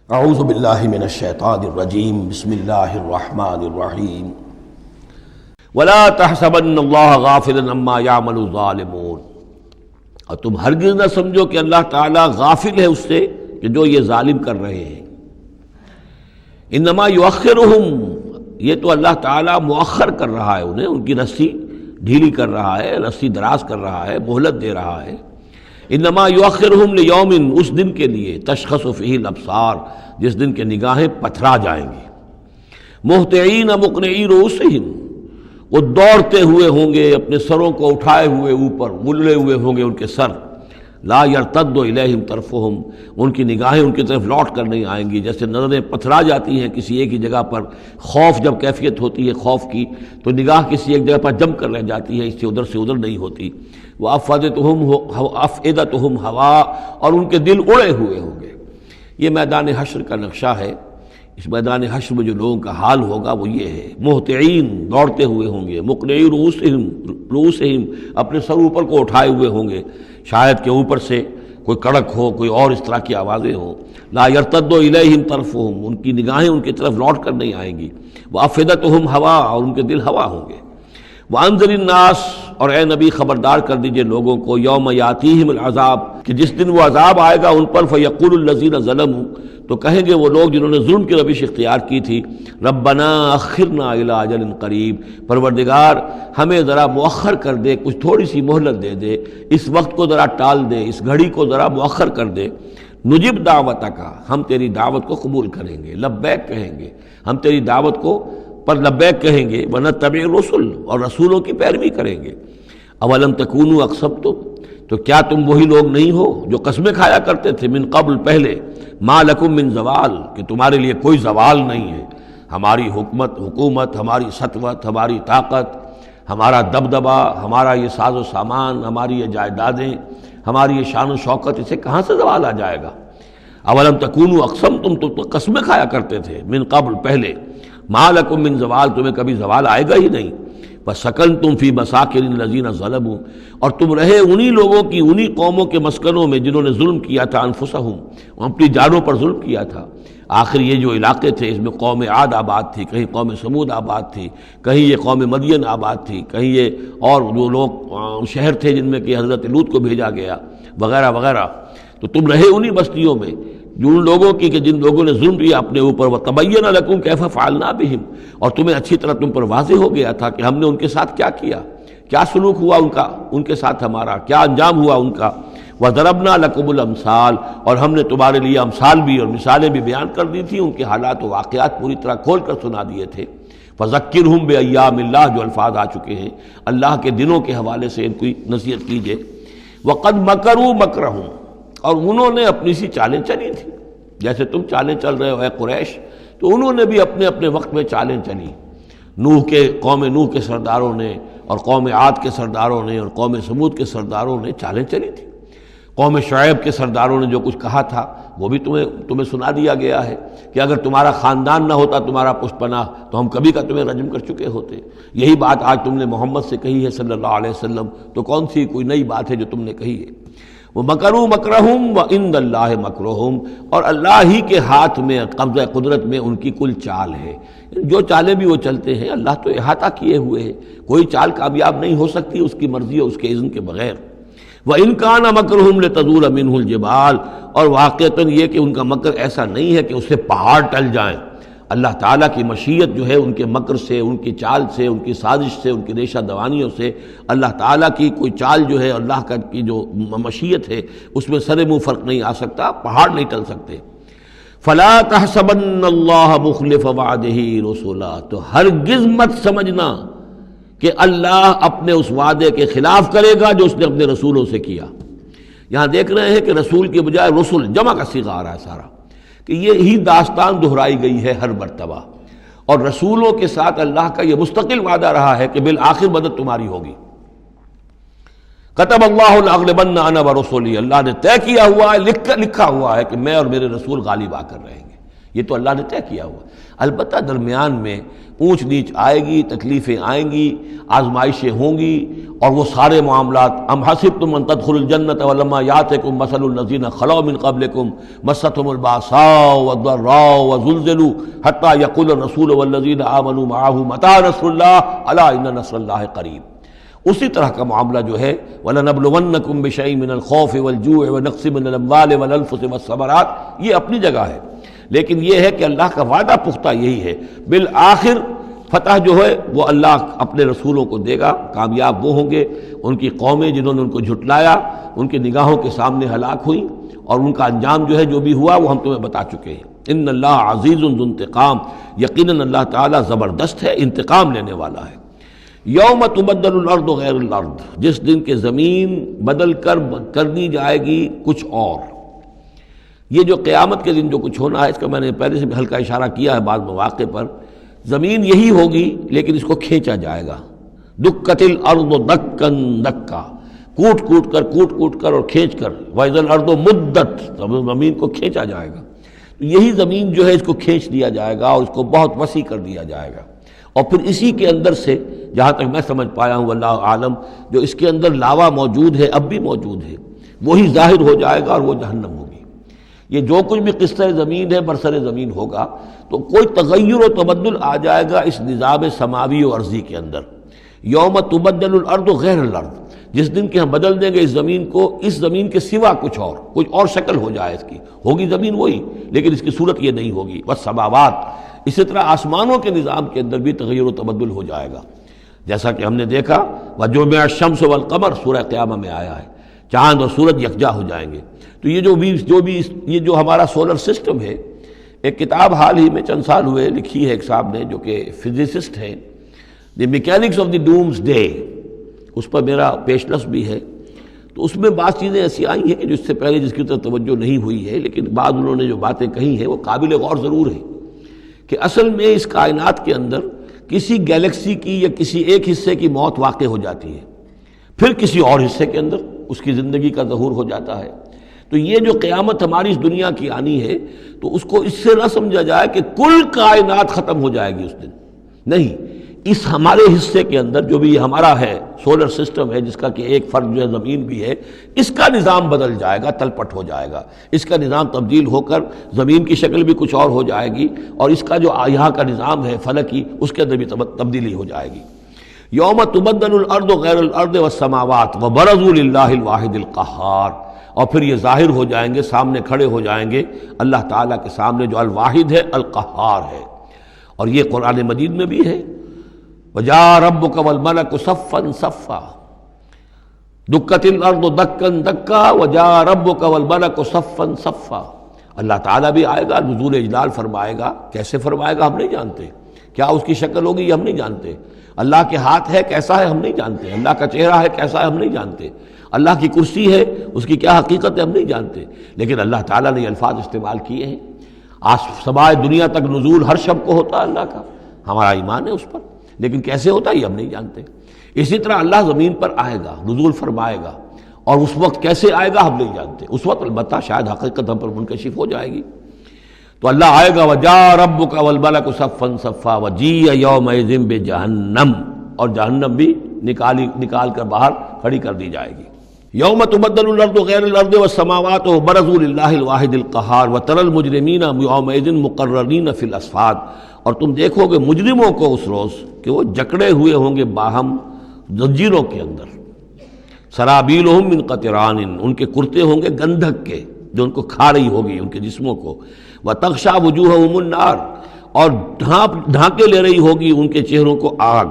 اعوذ باللہ من الشیطان الرجیم بسم اللہ الرحمن الرحیم ولا تحسبن اللہ غافلا عما یعمل الظالمون، اور تم ہرگز نہ سمجھو کہ اللہ تعالیٰ غافل ہے اس سے کہ جو یہ ظالم کر رہے ہیں۔ انما یؤخرہم، یہ تو اللہ تعالیٰ مؤخر کر رہا ہے انہیں، ان کی رسی ڈھیلی کر رہا ہے، رسی دراز کر رہا ہے، مہلت دے رہا ہے۔ انما یؤخرہم لیوم، اس دن کے لیے تشخص فیہ الابصار، جس دن کے نگاہیں پتھرا جائیں گی۔ مہطعین مقنعی رؤوسہم، وہ دوڑتے ہوئے ہوں گے، اپنے سروں کو اٹھائے ہوئے اوپر، ملے ہوئے ہوں گے ان کے سر۔ لا یرتد الیہم طرفہم، ان کی نگاہیں ان کی طرف لوٹ کر نہیں آئیں گی، جیسے نظریں پتھرا جاتی ہیں کسی ایک ہی جگہ پر۔ خوف جب کیفیت ہوتی ہے خوف کی تو نگاہ کسی ایک جگہ پر جم کر رہ جاتی ہے، اس سے ادھر نہیں ہوتی۔ وَأَفْئِدَتُهُمْ ہوا، اور ان کے دل اڑے ہوئے ہوں گے۔ یہ میدان حشر کا نقشہ ہے۔ اس میدان حشر میں جو لوگوں کا حال ہوگا وہ یہ ہے، مہطعین، دوڑتے ہوئے ہوں گے، مقنعی رؤوسہم، اپنے سر اوپر کو اٹھائے ہوئے ہوں گے، شاید کہ اوپر سے کوئی کڑک ہو، کوئی اور اس طرح کی آوازیں ہوں۔ لا یرتد الیہم طرفہم، ان کی نگاہیں ان کی طرف لوٹ کر نہیں آئیں گی۔ وافئدتہم ہوا، اور ان کے دل ہوا ہوں گے۔ وانذر الناس، اور اے نبی خبردار کر دیجئے لوگوں کو، یوم یاتیہم العذاب، کہ جس دن وہ عذاب آئے گا ان پر، فیقول الذین ظلموا، تو کہیں گے وہ لوگ جنہوں نے ظلم کی روش اختیار کی تھی، ربنا اخرنا الی اجل قریب، پروردگار ہمیں ذرا مؤخر کر دے، کچھ تھوڑی سی مہلت دے دے، اس وقت کو ذرا ٹال دے، اس گھڑی کو ذرا مؤخر کر دے۔ نجب دعوتک، ہم تیری دعوت کو قبول کریں گے، لبیک کہیں گے، ہم تیری دعوت کو پر لبیک کہیں گے، ونتبع الرسل، اور رسولوں کی پیروی کریں گے۔ اولم تکونوا اقسمتم، تو کیا تم وہی لوگ نہیں ہو جو قسمیں کھایا کرتے تھے، من قبل، پہلے، ما لکم من زوال، کہ تمہارے لیے کوئی زوال نہیں ہے، ہماری حکومت، ہماری سطوت، ہماری طاقت، ہمارا دبدبہ، ہمارا یہ ساز و سامان، ہماری یہ جائیدادیں، ہماری یہ شان و شوکت، اسے کہاں سے زوال آ جائے گا؟ اولم تکونوا اقسمتم، تو قسمیں کھایا کرتے تھے، من قبل، پہلے، ما لکم من زوال، تمہیں کبھی زوال آئے گا ہی نہیں۔ فسکنتم فی مساکن الذین ظلموا، اور تم رہے انہی لوگوں کی، انہی قوموں کے مسکنوں میں جنہوں نے ظلم کیا تھا، انفسہم، اپنی جانوں پر ظلم کیا تھا۔ آخر یہ جو علاقے تھے، اس میں قوم عاد آباد تھی، کہیں قوم سمود آباد تھی، کہیں یہ قوم مدین آباد تھی، کہیں یہ اور جو لوگ شہر تھے جن میں کہ حضرت لوط کو بھیجا گیا، وغیرہ وغیرہ۔ تو تم رہے انہی بستیوں میں، جو ان لوگوں کی کہ جن لوگوں نے ظلم کیا اپنے اوپر، وَتَبَيَّنَ لَكُمْ كَيْفَ فَعَلْنَا بِهِمْ، اور تمہیں اچھی طرح تم پر واضح ہو گیا تھا کہ ہم نے ان کے ساتھ کیا کیا، کیا سلوک ہوا ان کا، ان کے ساتھ ہمارا کیا انجام ہوا ان کا۔ وَضَرَبْنَا لَكُمُ الْأَمْثَالَ، اور ہم نے تمہارے لیے امثال بھی اور مثالیں بھی بیان کر دی تھی، ان کے حالات و واقعات پوری طرح کھول کر سنا دیے تھے۔ فَذَكِّرْهُمْ بِأَيَّامِ اللَّهِ، جو الفاظ آ چکے ہیں اللہ کے دنوں کے حوالے سے ان کی نصیحت کیجیے۔ وَقَدْ مَكَرُوا مَكْرَهُمْ، اور انہوں نے اپنی سی چالیں چلی تھی، جیسے تم چالیں چل رہے ہو اے قریش، تو انہوں نے بھی اپنے اپنے وقت میں چالیں چلی۔ قوم نوح کے سرداروں نے، اور قوم عاد کے سرداروں نے، اور قوم سمود کے سرداروں نے چالیں چلی تھی۔ قوم شعیب کے سرداروں نے جو کچھ کہا تھا وہ بھی تمہیں سنا دیا گیا ہے کہ اگر تمہارا خاندان نہ ہوتا، تمہارا پشت پناہ، تو ہم کبھی کا تمہیں رجم کر چکے ہوتے۔ یہی بات آج تم نے محمد سے کہی ہے صلی اللہ علیہ وسلم، تو کون سی کوئی نئی بات ہے جو تم نے کہی ہے؟ وَمَكَرُوا مَكْرَهُمْ وَعِندَ اللَّهِ مَكْرُهُمْ، اور اللہ ہی کے ہاتھ میں، قبضہ قدرت میں ان کی کل چال ہے۔ جو چالیں بھی وہ چلتے ہیں اللہ تو احاطہ کیے ہوئے ہے، کوئی چال کامیاب نہیں ہو سکتی اس کی مرضی اور اس کے اذن کے بغیر۔ وَإِنْ كَانَ مَكْرُهُمْ لِتَزُولَ مِنْهُ الْجِبَالُ، اور واقعتاً یہ کہ ان کا مکر ایسا نہیں ہے کہ اس سے پہاڑ ٹل جائیں۔ اللہ تعالیٰ کی مشیت جو ہے ان کے مکر سے، ان کی چال سے، ان کی سازش سے، ان کی ریشہ دوانیوں سے، اللہ تعالیٰ کی کوئی چال جو ہے، اللہ کی جو مشیت ہے اس میں سر منہ فرق نہیں آ سکتا، پہاڑ نہیں ٹل سکتے۔ فَلَا تَحْسَبَنَّ اللَّهَ مُخْلِفَ وَعْدِهِ رُسُلَهُ، تو ہرگز مت سمجھنا کہ اللہ اپنے اس وعدے کے خلاف کرے گا جو اس نے اپنے رسولوں سے کیا۔ یہاں دیکھ رہے ہیں کہ رسول کے بجائے رسل، جمع کا صیغہ آ رہا ہے سارا، کہ یہ ہی داستان دہرائی گئی ہے ہر مرتبہ، اور رسولوں کے ساتھ اللہ کا یہ مستقل وعدہ رہا ہے کہ بالآخر مدد تمہاری ہوگی۔ کتب اللہ لأغلبن انا ورسلی، اللہ نے طے کیا ہوا ہے، لکھا ہوا ہے کہ میں اور میرے رسول غالب آ کر رہیں گے۔ یہ تو اللہ نے طے کیا ہوا. البتہ درمیان میں اونچ نیچ آئے گی، تکلیفیں آئیں گی، آزمائشیں ہوں گی، اور وہ سارے معاملات. ام حسبتم ان تدخلوا الجنۃ ولما یاتکم مثل الذین خلوا من قبلکم مستهم الباساء والضراء وزلزلوا حتى يقول الرسول والذین آمنوا معه متى نصر اللہ الا ان نصر اللہ قریب. اسی طرح کا معاملہ جو ہے وَلَنَبْلُوَنَّكُمْ بِشَيْءٍ مِّنَ الْخَوْفِ وَالْجُوعِ وَنَقْصٍ مِّنَ الْأَمْوَالِ وَالْأَنفُسِ وَالثَّمَرَاتِ، یہ اپنی جگہ ہے. لیکن یہ ہے کہ اللہ کا وعدہ پختہ یہی ہے، بالآخر فتح جو ہے وہ اللہ اپنے رسولوں کو دے گا. کامیاب وہ ہوں گے، ان کی قومیں جنہوں نے ان کو جھٹلایا ان کی نگاہوں کے سامنے ہلاک ہوئیں، اور ان کا انجام جو ہے جو بھی ہوا وہ ہم تمہیں بتا چکے ہیں. ان اللہ عزیز ذو انتقام، یقیناً اللہ تعالیٰ زبردست ہے، انتقام لینے والا ہے. یوم تبدل الارض غیر الارض، جس دن کے زمین بدل کر دی جائے گی کچھ اور. یہ جو قیامت کے دن جو کچھ ہونا ہے اس کا میں نے پہلے سے بھی ہلکا اشارہ کیا ہے بعض مواقع پر. زمین یہی ہوگی لیکن اس کو کھینچا جائے گا. دکت الارض دکن دکا، کوٹ کر اور کھینچ کر. وَإِذَا الْأَرْضُ مُدَّتْ، زمین کو کھینچا جائے گا. تو یہی زمین جو ہے اس کو کھینچ دیا جائے گا اور اس کو بہت وسیع کر دیا جائے گا. اور پھر اسی کے اندر سے جہاں تک میں سمجھ پایا ہوں واللہ عالم، جو اس کے اندر لاوا موجود ہے اب بھی موجود ہے، وہی ظاہر ہو جائے گا اور وہ جہنم ہوگی. یہ جو کچھ بھی قصہ زمین ہے برسر زمین ہوگا تو کوئی تغیر و تبدل آ جائے گا اس نظام سماوی و ارضی کے اندر. یوم تبدل الارض غیر الارض، جس دن کہ ہم بدل دیں گے اس زمین کو، اس زمین کے سوا کچھ اور شکل ہو جائے اس کی. ہوگی زمین وہی لیکن اس کی صورت یہ نہیں ہوگی. والسماوات، اسی طرح آسمانوں کے نظام کے اندر بھی تغیر و تبدل ہو جائے گا. جیسا کہ ہم نے دیکھا وَجُمِعَ الشَّمْسُ وَالْقَمَرُ سورہ قیامہ میں آیا ہے، چاند اور سورج یکجا ہو جائیں گے. تو یہ جو ہمارا سولر سسٹم ہے، ایک کتاب حال ہی میں چند سال ہوئے لکھی ہے ایک صاحب نے جو کہ فزسسٹ ہیں، the mechanics of the doomsday, اس پر میرا پیشنس بھی ہے. تو اس میں بعض چیزیں ایسی آئی ہیں کہ جو اس سے پہلے جس کی طرف توجہ نہیں ہوئی ہے، لیکن بعض انہوں نے جو باتیں کہی ہیں وہ قابل غور ضرور ہیں کہ اصل میں اس کائنات کے اندر کسی گیلیکسی کی یا کسی ایک حصے کی موت واقع ہو جاتی ہے، پھر کسی اور حصے کے اندر اس کی زندگی کا ظہور ہو جاتا ہے. تو یہ جو قیامت ہماری اس دنیا کی آنی ہے تو اس کو اس سے نہ سمجھا جائے کہ کل کائنات ختم ہو جائے گی اس دن. نہیں، اس ہمارے حصے کے اندر جو بھی ہمارا ہے سولر سسٹم ہے، جس کا کہ ایک فرد جو ہے زمین بھی ہے، اس کا نظام بدل جائے گا، تلپٹ ہو جائے گا. اس کا نظام تبدیل ہو کر زمین کی شکل بھی کچھ اور ہو جائے گی، اور اس کا جو یہاں کا نظام ہے فلکی، اس کے اندر بھی تبدیلی ہو جائے گی. یوم تبدل الارض غیر الارض والسماوات وبرزوا للہ الواحد القہار، اور پھر یہ ظاہر ہو جائیں گے، سامنے کھڑے ہو جائیں گے اللہ تعالیٰ کے سامنے جو الواحد ہے، القہار ہے. اور یہ قرآن مجید میں بھی ہے وَجَاءَ رَبُّكَ وَالْمَلَكُ صَفًّا صَفًّا، دُكَّتِ الْأَرْضُ دَكًّا دَكًّا وَجَاءَ رَبُّكَ وَالْمَلَكُ صَفًّا صَفًّا. اللہ تعالیٰ بھی آئے گا، نزول اجلال فرمائے گا. کیسے فرمائے گا ہم نہیں جانتے، کیا اس کی شکل ہوگی یہ ہم نہیں جانتے. اللہ کے ہاتھ ہے کیسا ہے ہم نہیں جانتے، اللہ کا چہرہ ہے کیسا ہے ہم نہیں جانتے، اللہ کی کرسی ہے اس کی کیا حقیقت ہے ہم نہیں جانتے. لیکن اللہ تعالیٰ نے یہ الفاظ استعمال کیے ہیں. سمائے دنیا تک نزول ہر شب کو ہوتا ہے اللہ کا، ہمارا ایمان ہے اس پر، لیکن کیسے ہوتا ہے یہ ہم نہیں جانتے. اسی طرح اللہ زمین پر آئے گا، نزول فرمائے گا، اور اس وقت کیسے آئے گا ہم نہیں جانتے. اس وقت البتہ شاید حقیقت ہم پر منکشف ہو جائے گی. تو اللہ آئے گا وَجَاءَ رَبُّكَ وَالْمَلَكُ صَفًّا صَفًّا وَجِيءَ يَوْمَئِذٍ بِجَهَنَّمَ، اور جہنم بھی نکال کر باہر کھڑی کر دی جائے گی. یوم تبدل الارض غیر الارض والسماوات وبرزوا للہ الواحد القہار وتری المجرمین یومئذ مقرنین فی الاصفاد، اور تم دیکھو گے مجرموں کو اس روز کہ وہ جکڑے ہوئے ہوں گے باہم زنجیروں کے اندر. سرابیلہم من قطران، ان کے کرتے ہوں گے گندھک کے جو ان کو کھا رہی ہوگی ان کے جسموں کو. وتغشا وجوہہم النار، اور ڈھانکے لے رہی ہوگی ان کے چہروں کو آگ.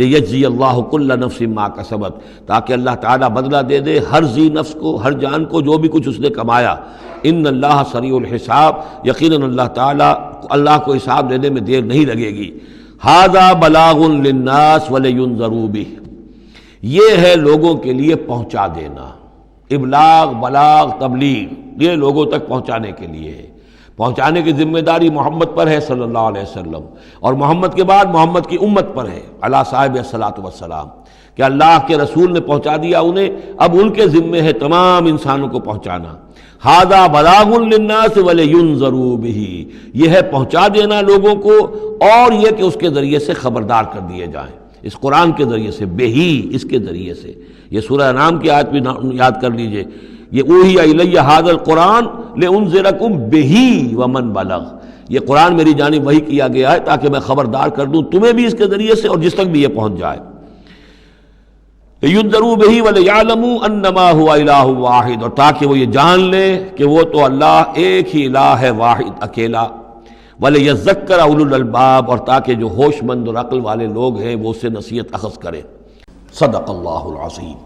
لیجزی اللہ کل نفس ما کسبت، تاکہ اللہ تعالیٰ بدلہ دے دے ہر ذی نفس کو، ہر جان کو جو بھی کچھ اس نے کمایا. ان اللہ سریع الحساب، یقیناً اللہ تعالیٰ اللہ کو حساب دینے میں دیر نہیں لگے گی. ھذا بلاغ للناس ولینذروا بہ، یہ ہے لوگوں کے لیے پہنچا دینا. ابلاغ، بلاغ، تبلیغ، یہ لوگوں تک پہنچانے کے لیے ہے. پہنچانے کی ذمہ داری محمد پر ہے صلی اللہ علیہ وسلم، اور محمد کے بعد محمد کی امت پر ہے علی صاحب الصلاۃ والسلام. کہ اللہ کے رسول نے پہنچا دیا انہیں، اب ان کے ذمے ہے تمام انسانوں کو پہنچانا۔ ھذا بلاغ للناس ولینذروا بہ، یہ ہے پہنچا دینا لوگوں کو، اور یہ کہ اس کے ذریعے سے خبردار کر دیے جائیں، اس قرآن کے ذریعے سے، بہی اس کے ذریعے سے۔ یہ سورہ انعام کی آیت بھی یاد کر لیجئے، یہ اوحی الی ھذا القرآن لانذرکم بہ ومن بلغ، یہ قرآن میری جانب وحی کیا گیا ہے تاکہ میں خبردار کر دوں تمہیں بھی اس کے ذریعے سے اور جس تک بھی یہ پہنچ جائے۔ لینذروا بہ ولیعلموا انما هو الہ واحد، اور تاکہ وہ یہ جان لیں کہ وہ تو اللہ ایک ہی الہ ہے، واحد اکیلا۔ ولیذکر اولو الالباب، اور تاکہ جو ہوش مند اور عقل والے لوگ ہیں وہ اس سے نصیحت اخذ کریں۔ صدق اللہ العظیم۔